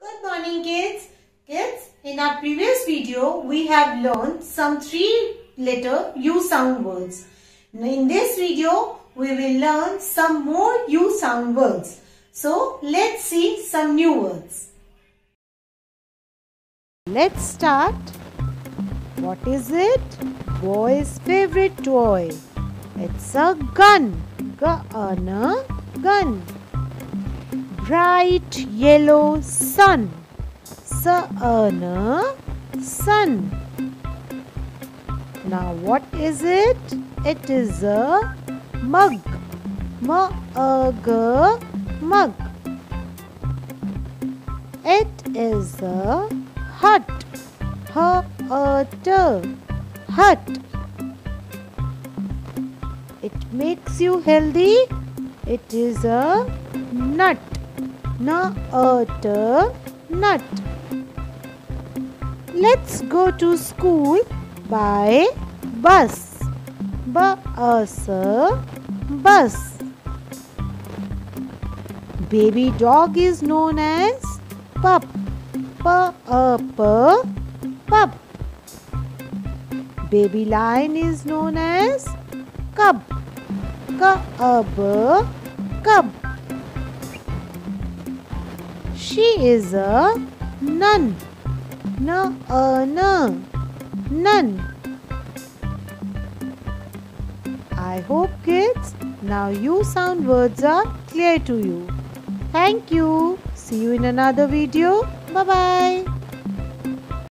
Good morning kids. In our previous video we have learned some 3-letter U sound words. In this video we will learn some more U sound words. So let's see some new words. Let's start. What is it? Boy's favorite toy. It's a gun. Gun. Bright yellow sun. Sun. Now what is it? It is a mug. Mug. It is a hut. Hut. It makes you healthy. It is a nut. Nut. Let's go to school by bus. Bus. Baby dog is known as pup. Pup. Baby lion is known as cub. Cub. She is a nun. Nun. I hope kids, now U sound words are clear to you. Thank you. See you in another video. Bye-bye.